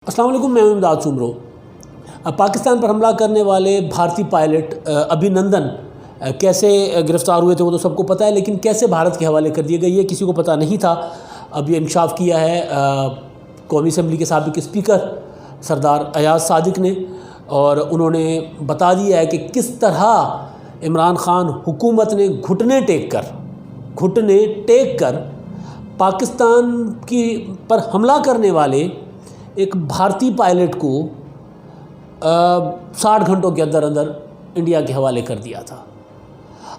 السلام علیکم، میں امداد سمرو۔ پاکستان پر حملہ کرنے والے بھارتی پائلٹ ابھینندن کیسے گرفتار ہوئے تھے وہ تو سب کو پتہ ہے، لیکن کیسے بھارت کے حوالے کر دیے گئے یہ کسی کو پتہ نہیں تھا۔ اب یہ انکشاف کیا ہے قومی اسمبلی کے سابق اسپیکر سردار ایاز صادق نے، اور انہوں نے بتا دیا ہے کہ کس طرح عمران خان حکومت نے گھٹنے ٹیک کر پاکستان پر حملہ کرنے والے ایک بھارتی پائلٹ کو 60 گھنٹوں کے اندر انڈیا کے حوالے کر دیا تھا۔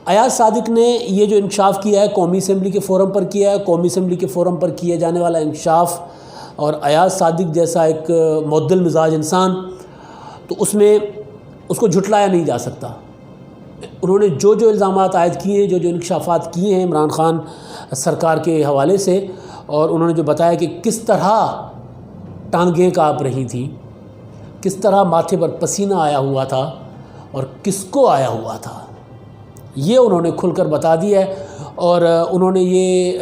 ایاز صادق نے یہ جو انکشاف کیا ہے قومی اسمبلی کے فورم پر کیا ہے۔ قومی اسمبلی کے فورم پر کیے جانے والا انکشاف اور ایاز صادق جیسا ایک معدل مزاج انسان، تو اس میں اس کو جھٹلایا نہیں جا سکتا۔ انہوں نے جو الزامات عائد کیے ہیں، جو انکشافات کیے ہیں عمران خان سرکار کے حوالے سے، اور انہوں نے جو بتایا کہ کس طرح ٹانگیں کانپ رہی تھیں، کس طرح ماتھے پر پسینہ آیا ہوا تھا اور کس کو آیا ہوا تھا، یہ انہوں نے کھل کر بتا دیا ہے۔ اور انہوں نے یہ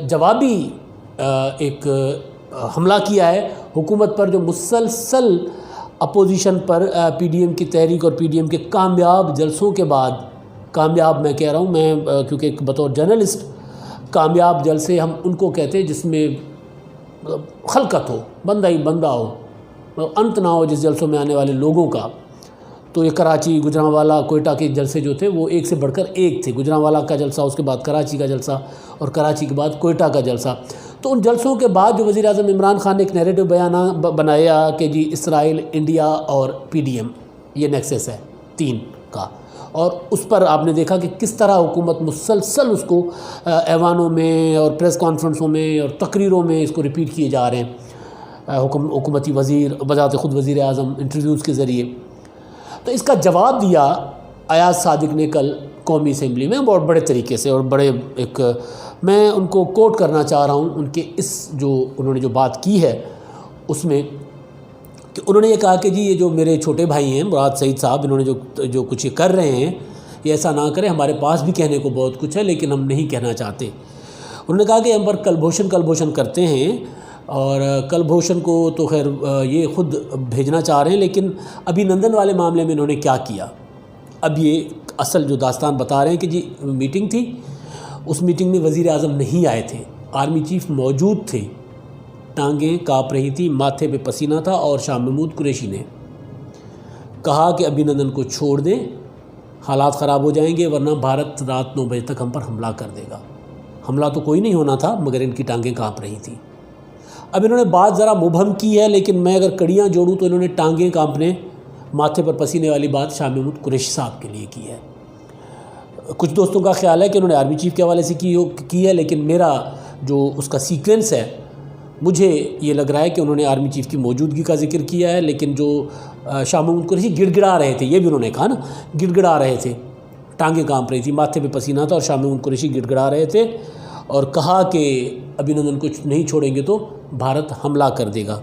جوابی ایک حملہ کیا ہے حکومت پر، جو مسلسل اپوزیشن پر پی ڈی ایم کی تحریک اور پی ڈی ایم کے کامیاب جلسوں کے بعد، کامیاب میں کہہ رہا ہوں میں کیونکہ ایک بطور جرنلسٹ، کامیاب جلسے ہم ان کو کہتے ہیں جس میں خلقت ہو، بندہ ہی بندہ ہو، انت نہ ہو جس جلسوں میں آنے والے لوگوں کا۔ تو یہ کراچی، گجرانوالہ، کوئٹہ کے جلسے جو تھے وہ ایک سے بڑھ کر ایک تھے۔ گجرانوالہ کا جلسہ، اس کے بعد کراچی کا جلسہ، اور کراچی کے بعد کوئٹہ کا جلسہ۔ تو ان جلسوں کے بعد جو وزیر اعظم عمران خان نے ایک نیریٹو بنایا کہ جی اسرائیل، انڈیا اور پی ڈی ایم یہ نیکسس ہے 3 کا، اور اس پر آپ نے دیکھا کہ کس طرح حکومت مسلسل اس کو ایوانوں میں اور پریس کانفرنسوں میں اور تقریروں میں اس کو ریپیٹ کیے جا رہے ہیں، حکومتی وزیر بذات خود وزیر اعظم انٹرویوز کے ذریعے۔ تو اس کا جواب دیا ایاز صادق نے کل قومی اسمبلی میں بہت بڑے طریقے سے، اور بڑے ایک، میں ان کو کوٹ کرنا چاہ رہا ہوں ان کے اس جو انہوں نے جو بات کی ہے اس میں، کہ انہوں نے یہ کہا کہ جی یہ جو میرے چھوٹے بھائی ہیں مراد سعید صاحب، انہوں نے جو کچھ یہ کر رہے ہیں یہ ایسا نہ کریں، ہمارے پاس بھی کہنے کو بہت کچھ ہے لیکن ہم نہیں کہنا چاہتے۔ انہوں نے کہا کہ ہم پر کلبھوشن کرتے ہیں، اور کلبھوشن کو تو خیر یہ خود بھیجنا چاہ رہے ہیں، لیکن ابھینندن والے معاملے میں انہوں نے کیا کیا، اب یہ اصل جو داستان بتا رہے ہیں کہ جی میٹنگ تھی، اس میٹنگ میں وزیر اعظم نہیں آئے تھے، آرمی چیف موجود تھے، ٹانگیں کانپ رہی تھیں، ماتھے پہ پسینہ تھا، اور شاہ محمود قریشی نے کہا کہ ابھینندن کو چھوڑ دیں، حالات خراب ہو جائیں گے، ورنہ بھارت رات 9 بجے تک ہم پر حملہ کر دے گا۔ حملہ تو کوئی نہیں ہونا تھا، مگر ان کی ٹانگیں کانپ رہی تھیں۔ اب انہوں نے بات ذرا مبہم کی ہے، لیکن میں اگر کڑیاں جوڑوں تو انہوں نے ٹانگیں کانپنے، ماتھے پر پسینے والی بات شاہ محمود قریشی صاحب کے لیے کی ہے۔ کچھ دوستوں کا خیال ہے کہ انہوں نے آرمی چیف کے حوالے سے کی ہے، لیکن میرا جو اس کا سیکوینس ہے مجھے یہ لگ رہا ہے کہ انہوں نے آرمی چیف کی موجودگی کا ذکر کیا ہے، لیکن جو شاہ محمود قریشی گڑ گڑا رہے تھے، یہ بھی انہوں نے کہا نا، گڑ گڑا رہے تھے، ٹانگیں کانپ رہی تھی، ماتھے پہ پسینہ تھا، اور شاہ محمود قریشی گڑ گڑا رہے تھے، اور کہا کہ ابھینندن کو نہیں چھوڑیں گے تو بھارت حملہ کر دے گا۔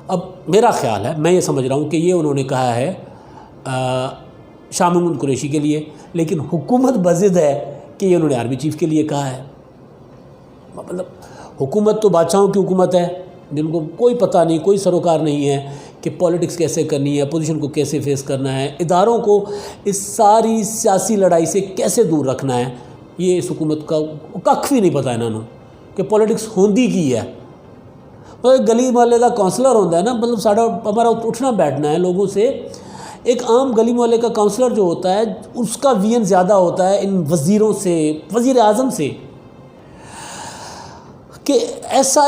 اب میرا خیال ہے، میں یہ سمجھ رہا ہوں کہ یہ انہوں نے کہا ہے شاہ محمود قریشی کے لیے، لیکن حکومت بضد ہے کہ یہ انہوں نے آرمی چیف کے لیے کہا ہے۔ مطلب حکومت تو بادشاہوں کی حکومت ہے، جن کو کوئی پتہ نہیں، کوئی سروکار نہیں ہے کہ پولیٹکس کیسے کرنی ہے، اپوزیشن کو کیسے فیس کرنا ہے، اداروں کو اس ساری سیاسی لڑائی سے کیسے دور رکھنا ہے، یہ اس حکومت کا کھ بھی نہیں پتہ انہوں نے کہ پولیٹکس ہوندی کی ہے۔ گلی محلے کا کونسلر ہوتا ہے نا، مطلب ہمارا اٹھنا بیٹھنا ہے لوگوں سے۔ ایک عام گلی محلے کا کونسلر جو ہوتا ہے اس کا وی این زیادہ ہوتا ہے ان وزیروں سے، وزیر اعظم سے، کہ ایسا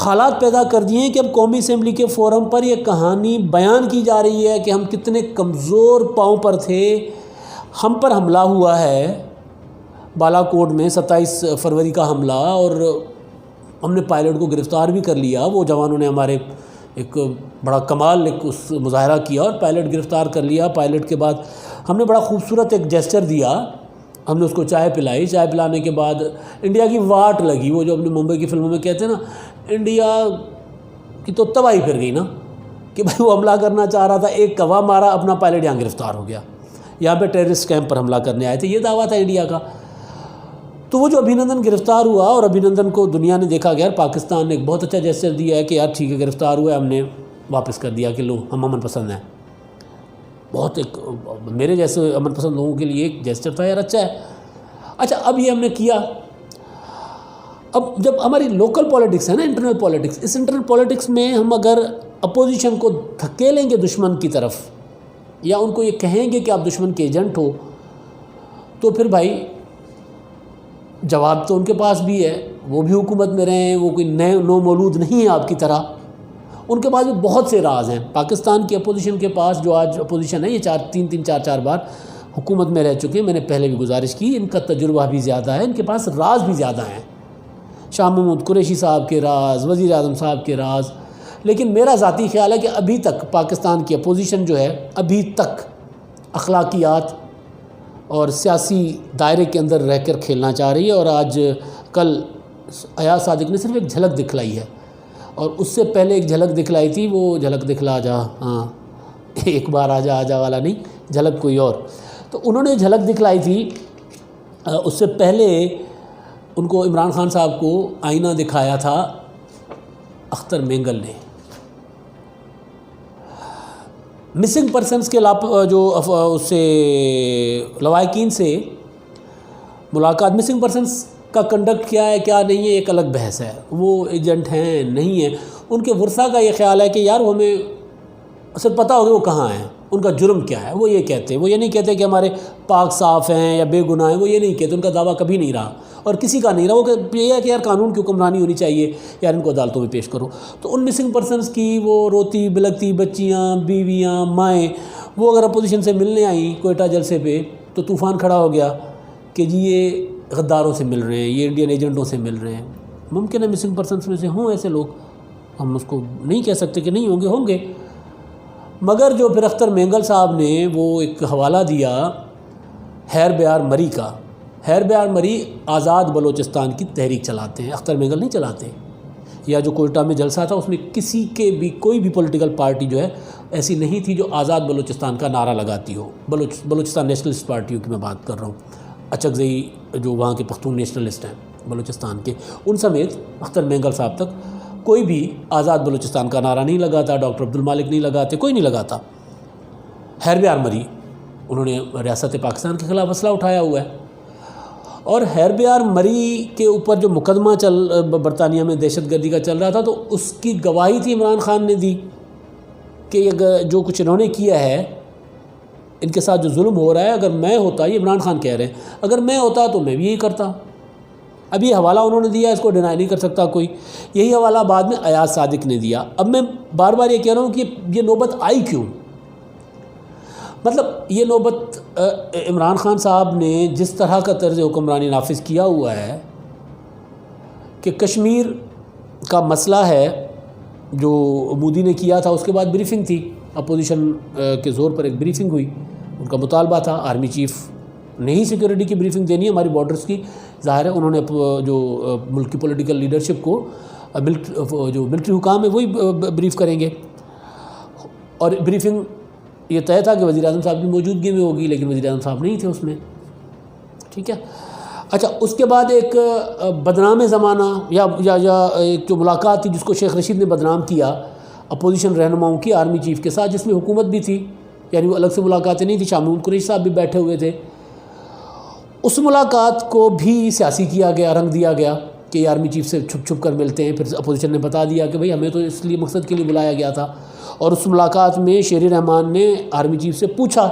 حالات پیدا کر دیے ہیں کہ اب قومی اسمبلی کے فورم پر یہ کہانی بیان کی جا رہی ہے کہ ہم کتنے کمزور پاؤں پر تھے، ہم پر حملہ ہوا ہے بالا کوٹ میں 27 فروری کا حملہ، اور ہم نے پائلٹ کو گرفتار بھی کر لیا۔ وہ جوانوں نے ہمارے ایک بڑا کمال ایک اس مظاہرہ کیا اور پائلٹ گرفتار کر لیا۔ پائلٹ کے بعد ہم نے بڑا خوبصورت ایک جیسچر دیا، ہم نے اس کو چائے پلائی، چائے پلانے کے بعد انڈیا کی واٹ لگی، وہ جو اپنے ممبئی کی فلموں میں کہتے ہیں نا، انڈیا کی تو تباہی پھر گئی نا، کہ بھائی وہ حملہ کرنا چاہ رہا تھا، ایک کوا مارا، اپنا پائلٹ یہاں گرفتار ہو گیا، یہاں پہ ٹیررسٹ کیمپ پر حملہ کرنے آئے تھے، یہ دعویٰ تھا انڈیا کا۔ تو وہ جو ابھینندن گرفتار ہوا اور ابھینندن کو دنیا نے دیکھا گیا، پاکستان نے ایک بہت اچھا جیسچر دیا ہے کہ یار ٹھیک ہے گرفتار ہوا ہے، ہم نے واپس کر دیا کہ لو ہم امن پسند ہیں. بہت ایک میرے جیسے امن پسند لوگوں کے لیے ایک جیسچر تھا یار، اچھا ہے. اچھا اب یہ ہم نے کیا. اب جب ہماری لوکل پالیٹکس ہے نا، انٹرنل پالیٹکس، اس انٹرنل پالیٹکس میں ہم اگر اپوزیشن کو دھکیلیں گے دشمن کی طرف، یا ان کو یہ کہیں گے کہ آپ دشمن کے ایجنٹ ہو، تو پھر بھائی جواب تو ان کے پاس بھی ہے، وہ بھی حکومت میں رہے ہیں، وہ کوئی نو مولود نہیں ہے آپ کی طرح. ان کے پاس بھی بہت سے راز ہیں. پاکستان کی اپوزیشن کے پاس، جو آج اپوزیشن ہے، یہ چار بار حکومت میں رہ چکے ہیں. میں نے پہلے بھی گزارش کی، ان کا تجربہ بھی زیادہ ہے، ان کے پاس راز بھی زیادہ ہیں. شاہ محمود قریشی صاحب کے راز، وزیر اعظم صاحب کے راز. لیکن میرا ذاتی خیال ہے کہ ابھی تک پاکستان کی اپوزیشن جو ہے، ابھی تک اخلاقیات اور سیاسی دائرے کے اندر رہ کر کھیلنا چاہ رہی ہے. اور آج کل ایاز صادق نے صرف ایک جھلک دکھلائی ہے، اور اس سے پہلے ایک جھلک دکھلائی تھی، وہ جھلک دکھلا جا، ہاں ایک بار آ جا والا نہیں، جھلک کوئی اور. تو انہوں نے جھلک دکھلائی تھی. اس سے پہلے ان کو عمران خان صاحب کو آئینہ دکھایا تھا اختر مینگل نے. مسنگ پرسنس کے جو اس سے لواحقین سے ملاقات، مسنگ پرسنس کا کنڈکٹ کیا ہے کیا نہیں ہے ایک الگ بحث ہے. وہ ایجنٹ ہیں نہیں ہیں، ان کے ورثاء کا یہ خیال ہے کہ یار وہ ہمیں اصل پتہ ہوگا وہ کہاں ہیں، ان کا جرم کیا ہے. وہ یہ کہتے ہیں، وہ یہ نہیں کہتے کہ ہمارے پاک صاف ہیں یا بے گناہ ہیں، وہ یہ نہیں کہتے. ان کا دعویٰ کبھی نہیں رہا اور کسی کا نہیں رہا. وہ یہ ہے کہ یار قانون کی حکمرانی ہونی چاہیے، یار ان کو عدالتوں میں پیش کرو. تو ان مسنگ پرسنس کی وہ روتی بلکتی بچیاں، بیویاں، مائیں، وہ اگر اپوزیشن سے ملنے آئیں کوئٹہ جلسے پہ تو طوفان کھڑا ہو گیا کہ جی یہ غداروں سے مل رہے ہیں، یہ انڈین ایجنٹوں سے مل رہے ہیں. ممکن ہے مسنگ پرسنس میں سے ہوں ایسے لوگ، ہم اس کو نہیں کہہ سکتے کہ نہیں ہوں گے. مگر جو پھر اختر مینگل صاحب نے وہ ایک حوالہ دیا حیر بیار مری کا. حیر بیار مری آزاد بلوچستان کی تحریک چلاتے ہیں، اختر مینگل نہیں چلاتے. یا جو کوئٹہ میں جلسہ تھا اس میں کسی کے بھی کوئی بھی پولیٹیکل پارٹی جو ہے ایسی نہیں تھی جو آزاد بلوچستان کا نعرہ لگاتی ہو. بلوچستان نیشنلسٹ پارٹیوں کی میں بات کر رہا ہوں، اچکزئی جو وہاں کے پختون نیشنلسٹ ہیں بلوچستان کے، ان سمیت اختر مینگل صاحب تک کوئی بھی آزاد بلوچستان کا نعرہ نہیں لگاتا. ڈاکٹر عبدالمالک نہیں لگاتے، کوئی نہیں لگاتا. حیر بیار مری انہوں نے ریاست پاکستان کے خلاف مسئلہ اٹھایا ہوا ہے. اور حیر بیار مری کے اوپر جو مقدمہ برطانیہ میں دہشت گردی کا چل رہا تھا، تو اس کی گواہی تھی عمران خان نے دی کہ جو کچھ انہوں نے کیا ہے، ان کے ساتھ جو ظلم ہو رہا ہے، اگر میں ہوتا، یہ عمران خان کہہ رہے ہیں، اگر میں ہوتا تو میں بھی یہی کرتا. اب یہ حوالہ انہوں نے دیا، اس کو ڈینائی نہیں کر سکتا کوئی. یہی حوالہ بعد میں ایاز صادق نے دیا. اب میں بار بار یہ کہہ رہا ہوں کہ یہ نوبت آئی کیوں؟ مطلب یہ نوبت عمران خان صاحب نے جس طرح کا طرز حکمرانی نافذ کیا ہوا ہے کہ کشمیر کا مسئلہ ہے جو مودی نے کیا تھا، اس کے بعد بریفنگ تھی اپوزیشن کے زور پر، ایک بریفنگ ہوئی. ان کا مطالبہ تھا آرمی چیف نے ہی سیکورٹی کی بریفنگ دینی ہے ہماری بارڈرز کی. ظاہر ہے انہوں نے جو ملک کی پولیٹیکل لیڈرشپ کو، جو ملٹری حکام ہے وہی بریف کریں گے. اور بریفنگ یہ طے تھا کہ وزیر اعظم صاحب کی موجودگی میں ہوگی، لیکن وزیر اعظم صاحب نہیں تھے اس میں. ٹھیک ہے. اچھا، اس کے بعد ایک بدنام زمانہ یا ایک جو ملاقات تھی جس کو شیخ رشید نے بدنام کیا اپوزیشن رہنماؤں کی آرمی چیف کے ساتھ، جس میں حکومت بھی تھی، یعنی وہ الگ سے ملاقاتیں نہیں تھی. شاہ محمود قریشی صاحب بھی بیٹھے ہوئے تھے. اس ملاقات کو بھی سیاسی کیا گیا، رنگ دیا گیا کہ یہ آرمی چیف سے چھپ چھپ کر ملتے ہیں. پھر اپوزیشن نے بتا دیا کہ بھئی ہمیں تو اس لیے مقصد کے لیے بلایا گیا تھا. اور اس ملاقات میں شیر رحمان نے آرمی چیف سے پوچھا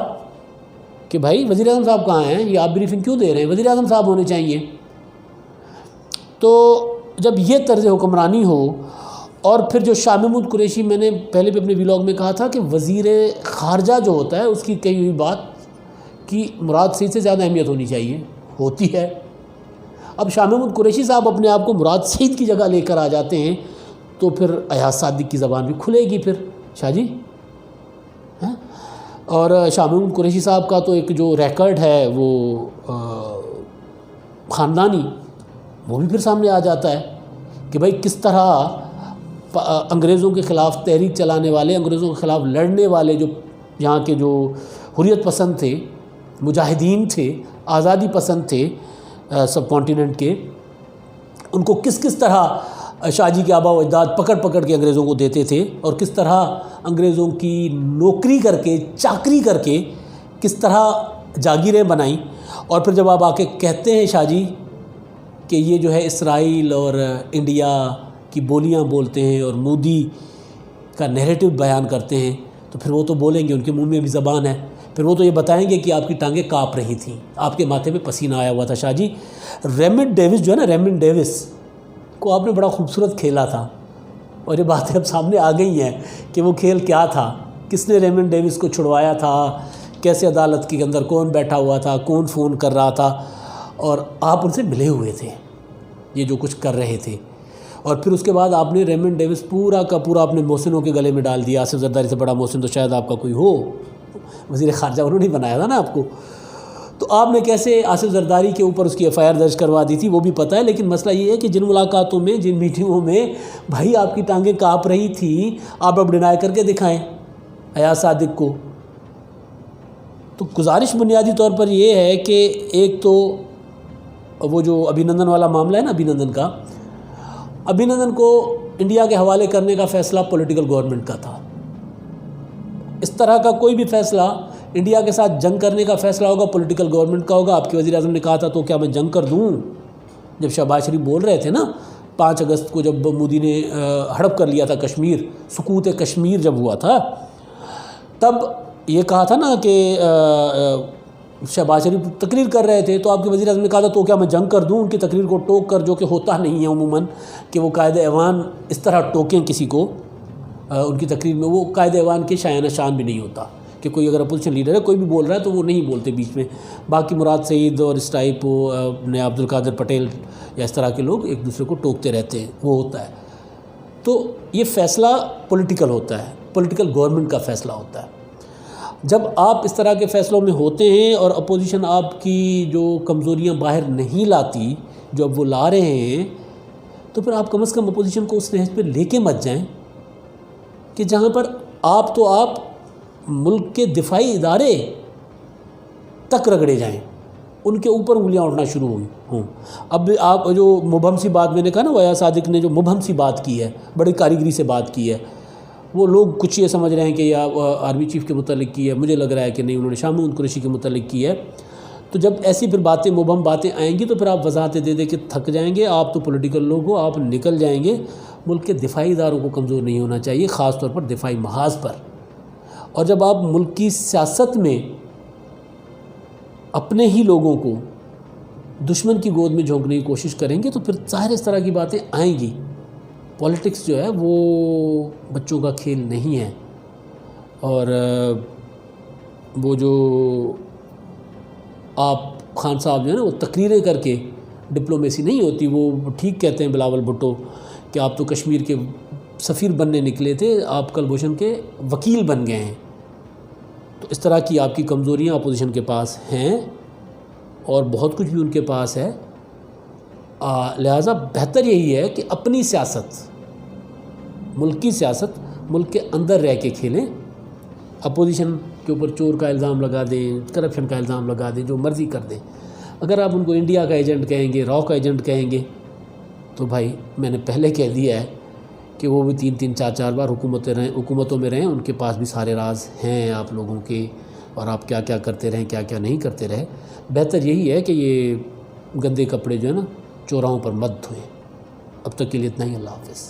کہ بھائی وزیر اعظم صاحب کہاں ہیں، یہ آپ بریفنگ کیوں دے رہے ہیں، وزیر اعظم صاحب ہونے چاہیے. تو جب یہ طرز حکمرانی ہو، اور پھر جو شاہ محمود قریشی، میں نے پہلے بھی اپنے ویلاگ میں کہا تھا کہ وزیر خارجہ جو ہوتا ہے اس کی کہی ہوئی بات کی مراد سعید سے زیادہ اہمیت ہونی چاہیے، ہوتی ہے. اب شاہ محمود قریشی صاحب اپنے آپ کو مراد سعید کی جگہ لے کر آ جاتے ہیں تو پھر ایاز صادق کی زبان بھی کھلے گی پھر شاہ جی. اور شاہ محمود قریشی صاحب کا تو ایک جو ریکارڈ ہے وہ خاندانی، وہ بھی پھر سامنے آ جاتا ہے کہ بھائی کس طرح انگریزوں کے خلاف تحریک چلانے والے، انگریزوں کے خلاف لڑنے والے جو یہاں کے جو حریت پسند تھے، مجاہدین تھے، آزادی پسند تھے، سب کانٹیننٹ کے، ان کو کس کس طرح شاہ جی کے آبا و اجداد پکڑ پکڑ کے انگریزوں کو دیتے تھے، اور کس طرح انگریزوں کی نوکری کر کے، چاکری کر کے کس طرح جاگیریں بنائیں، اور پھر جب آپ آ کے کہتے ہیں شاہ جی کہ یہ جو ہے اسرائیل اور انڈیا کی بولیاں بولتے ہیں اور مودی کا نیریٹو بیان کرتے ہیں، تو پھر وہ تو بولیں گے، ان کے منہ میں بھی زبان ہے، پھر وہ تو یہ بتائیں گے کہ آپ کی ٹانگیں کانپ رہی تھیں، آپ کے ماتھے پہ پسینہ آیا ہوا تھا۔ شاہ جی ریمنڈ ڈیوس جو ہے نا، ریمنڈ ڈیوس کو آپ نے بڑا خوبصورت کھیلا تھا، اور یہ باتیں اب سامنے آ گئی ہیں کہ وہ کھیل کیا تھا، کس نے ریمنڈ ڈیوس کو چھڑوایا تھا، کیسے عدالت کے اندر کون بیٹھا ہوا تھا، کون فون کر رہا تھا، اور آپ ان سے ملے ہوئے تھے یہ جو کچھ کر رہے تھے۔ اور پھر اس کے بعد آپ نے ریمنڈ ڈیوس پورا کا پورا اپنے محسنوں کے گلے میں ڈال دیا۔ آصف زرداری سے بڑا محسن تو شاید آپ کا کوئی ہو، وزیر خارجہ انہوں نے بنایا تھا نا آپ کو، تو آپ نے کیسے آصف زرداری کے اوپر اس کی ایف آئی آر درج کروا دی تھی وہ بھی پتہ ہے۔ لیکن مسئلہ یہ ہے کہ جن ملاقاتوں میں، جن میٹنگوں میں بھائی آپ کی ٹانگیں کانپ رہی تھیں، آپ اب ڈینائی کر کے دکھائیں ایاز صادق کو۔ تو گزارش بنیادی طور پر یہ ہے کہ ایک تو وہ جو ابھینندن والا معاملہ ہے نا، ابھینندن کو انڈیا کے حوالے کرنے کا فیصلہ پولیٹیکل گورنمنٹ کا تھا۔ اس طرح کا کوئی بھی فیصلہ، انڈیا کے ساتھ جنگ کرنے کا فیصلہ ہوگا پولیٹیکل گورنمنٹ کا ہوگا۔ آپ کے وزیر اعظم نے کہا تھا تو کیا میں جنگ کر دوں، جب شہباز شریف بول رہے تھے نا 5 اگست کو، جب مودی نے ہڑپ کر لیا تھا کشمیر، سقوط کشمیر جب ہوا تھا، تب یہ کہا تھا نا کہ شہباز شریف تقریر کر رہے تھے، تو آپ کے وزیر اعظم نے کہا تھا تو کیا میں جنگ کر دوں، ان کی تقریر کو ٹوک کر، جو کہ ہوتا نہیں ہے عموماً کہ وہ قائد ایوان اس طرح ٹوکیں کسی کو ان کی تقریر میں، وہ قائد ایوان کے شایان شان بھی نہیں ہوتا کہ کوئی اگر اپوزیشن لیڈر ہے کوئی بھی بول رہا ہے تو وہ نہیں بولتے بیچ میں، باقی مراد سعید اور اس ٹائپ نے عبد القادر پٹیل یا اس طرح کے لوگ ایک دوسرے کو ٹوکتے رہتے ہیں، وہ ہوتا ہے۔ تو یہ فیصلہ پولیٹیکل ہوتا ہے، پولیٹیکل گورنمنٹ کا فیصلہ ہوتا ہے۔ جب آپ اس طرح کے فیصلوں میں ہوتے ہیں اور اپوزیشن آپ کی جو کمزوریاں باہر نہیں لاتی جو اب وہ لا رہے ہیں، تو پھر آپ کم از کم اپوزیشن کو اس نہج پہ لے کے مت جائیں کہ جہاں پر آپ ملک کے دفاعی ادارے تک رگڑے جائیں، ان کے اوپر انگلیاں اٹھنا شروع ہوں۔ اب آپ جو مبہم سی بات میں نے کہا نا، وہ ایاز صادق نے جو مبہم سی بات کی ہے، بڑی کاریگری سے بات کی ہے، وہ لوگ کچھ یہ سمجھ رہے ہیں کہ یہ آرمی چیف کے متعلق کی ہے، مجھے لگ رہا ہے کہ نہیں، انہوں نے شاہ محمود قریشی کے متعلق کی ہے۔ تو جب ایسی پھر باتیں، مبہم باتیں آئیں گی تو پھر آپ وضاحتیں دے دے کے تھک جائیں گے۔ آپ تو پولیٹیکل لوگ ہو، آپ نکل جائیں گے۔ ملک کے دفاعی اداروں کو کمزور نہیں ہونا چاہیے، خاص طور پر دفاعی محاذ پر۔ اور جب آپ ملک کی سیاست میں اپنے ہی لوگوں کو دشمن کی گود میں جھونکنے کی کوشش کریں گے تو پھر ظاہر اس طرح کی باتیں آئیں گی۔ پولیٹکس جو ہے وہ بچوں کا کھیل نہیں ہے، اور وہ جو آپ خان صاحب جو ہے نا، وہ تقریریں کر کے ڈپلومیسی نہیں ہوتی۔ وہ ٹھیک کہتے ہیں بلاول بھٹو کہ آپ تو کشمیر کے سفیر بننے نکلے تھے، آپ کلبھوشن کے وکیل بن گئے ہیں۔ تو اس طرح کی آپ کی کمزوریاں اپوزیشن کے پاس ہیں، اور بہت کچھ بھی ان کے پاس ہے۔ لہٰذا بہتر یہی ہے کہ اپنی سیاست، ملک کی سیاست ملک کے اندر رہ کے کھیلیں۔ اپوزیشن کے اوپر چور کا الزام لگا دیں، کرپشن کا الزام لگا دیں، جو مرضی کر دیں۔ اگر آپ ان کو انڈیا کا ایجنٹ کہیں گے، را کا ایجنٹ کہیں گے، تو بھائی میں نے پہلے کہہ دیا ہے کہ وہ بھی 3 4 بار حکومتوں میں رہیں، ان کے پاس بھی سارے راز ہیں آپ لوگوں کے، اور آپ کیا کیا کرتے رہیں، کیا کیا نہیں کرتے رہے۔ بہتر یہی ہے کہ یہ گندے کپڑے جو ہے نا چوراہوں پر مت دھوئیں۔ اب تک کے لیے اتنا ہی، اللہ حافظ۔